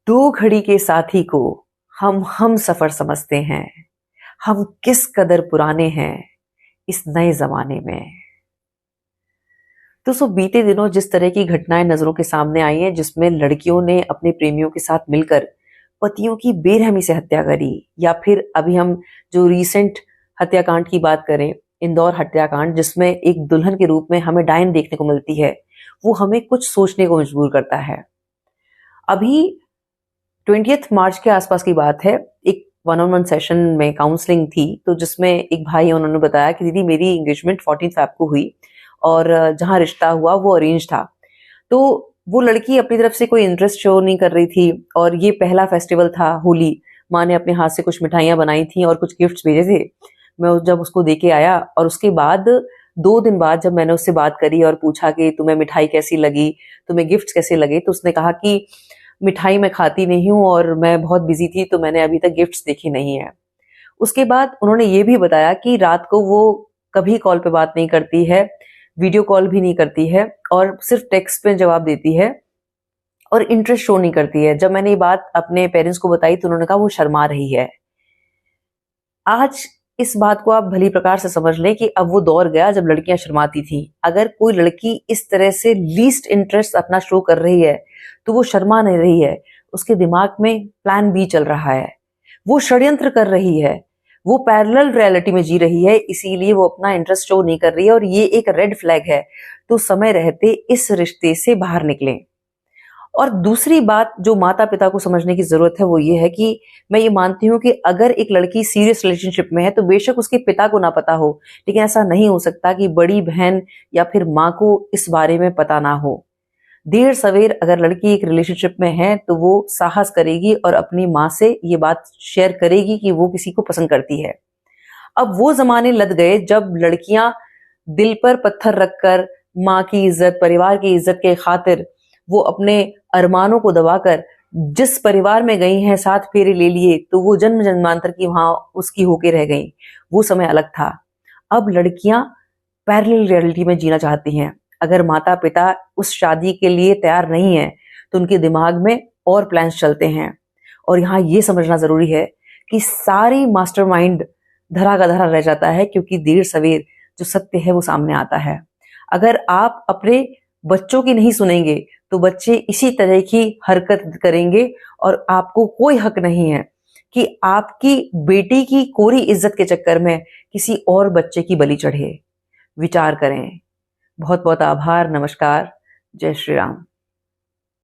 दो घड़ी के साथी को हम सफर समझते हैं। हम किस कदर पुराने हैं इस नए जमाने में। दोस्तों, बीते दिनों जिस तरह की घटनाएं नजरों के सामने आई हैं, जिसमें लड़कियों ने अपने प्रेमियों के साथ मिलकर पतियों की बेरहमी से हत्या करी, या फिर अभी हम जो रीसेंट हत्याकांड की बात करें, इंदौर हत्याकांड, जिसमें एक दुल्हन के रूप में हमें डायन देखने को मिलती है, वो हमें कुछ सोचने को मजबूर करता है। अभी 20 मार्च के आसपास की बात है। एक 1-on-1 सेशन में काउंसलिंग थी, तो जिसमें एक भाई उन्होंने बताया कि दीदी मेरी एंगेजमेंट 14 फ़रवरी को हुई और जहां रिश्ता हुआ वो अरेंज था। तो वो लड़की अपनी तरफ से कोई इंटरेस्ट शो नहीं कर रही थी और ये पहला फेस्टिवल था होली। माँ ने अपने हाथ से कुछ मिठाइयां बनाई थी और कुछ गिफ्ट्स भेजे थे। मैं जब उसको दे के आया और उसके बाद 2 दिन बाद जब मैंने उससे बात करी और पूछा कि तुम्हें मिठाई कैसी लगी, तुम्हें गिफ्ट्स कैसे लगे, तो उसने कहा कि मिठाई मैं खाती नहीं हूँ और मैं बहुत बिजी थी तो मैंने अभी तक गिफ्ट्स देखे नहीं है। उसके बाद उन्होंने ये भी बताया कि रात को वो कभी कॉल पे बात नहीं करती है, वीडियो कॉल भी नहीं करती है और सिर्फ टेक्स्ट पे जवाब देती है और इंटरेस्ट शो नहीं करती है। जब मैंने ये बात अपने पेरेंट्स को बताई तो उन्होंने कहा वो शर्मा रही है। आज इस बात को आप भली प्रकार से समझ लें कि अब वो दौर गया जब लड़कियां शर्माती थी। अगर कोई लड़की इस तरह से लीस्ट इंटरेस्ट अपना शो कर रही है तो वो शर्मा नहीं रही है, उसके दिमाग में प्लान बी चल रहा है, वो षड्यंत्र कर रही है, वो पैरेलल रियलिटी में जी रही है, इसीलिए वो अपना इंटरेस्ट शो नहीं कर रही है और ये एक रेड फ्लैग है। तो समय रहते इस रिश्ते से बाहर निकलें। और दूसरी बात जो माता पिता को समझने की जरूरत है वो ये है कि मैं ये मानती हूँ कि अगर एक लड़की सीरियस रिलेशनशिप में है तो बेशक उसके पिता को ना पता हो, लेकिन ऐसा नहीं हो सकता कि बड़ी बहन या फिर माँ को इस बारे में पता ना हो। देर सवेर अगर लड़की एक रिलेशनशिप में है तो वो साहस करेगी और अपनी माँ से ये बात शेयर करेगी कि वो किसी को पसंद करती है। अब वो जमाने लद गए जब लड़कियां दिल पर पत्थर रखकर माँ की इज्जत, परिवार की इज्जत के खातिर वो अपने अरमानों को दबाकर जिस परिवार में गई हैं, 7 फेरे ले लिए तो वो जन्म जन्मांतर की वहां उसकी होके रह गई। वो समय अलग था। अब लड़कियां पैरेलल रियलिटी में जीना चाहती हैं। अगर माता पिता उस शादी के लिए तैयार नहीं है तो उनके दिमाग में और प्लान्स चलते हैं। और यहाँ ये समझना जरूरी है कि सारी मास्टरमाइंड धरा का धरा रह जाता है, क्योंकि देर सवेर जो सत्य है वो सामने आता है। अगर आप अपने बच्चों की नहीं सुनेंगे तो बच्चे इसी तरह की हरकत करेंगे और आपको कोई हक नहीं है कि आपकी बेटी की कोरी इज्जत के चक्कर में किसी और बच्चे की बलि चढ़े। विचार करें। बहुत बहुत आभार। नमस्कार। जय श्री राम।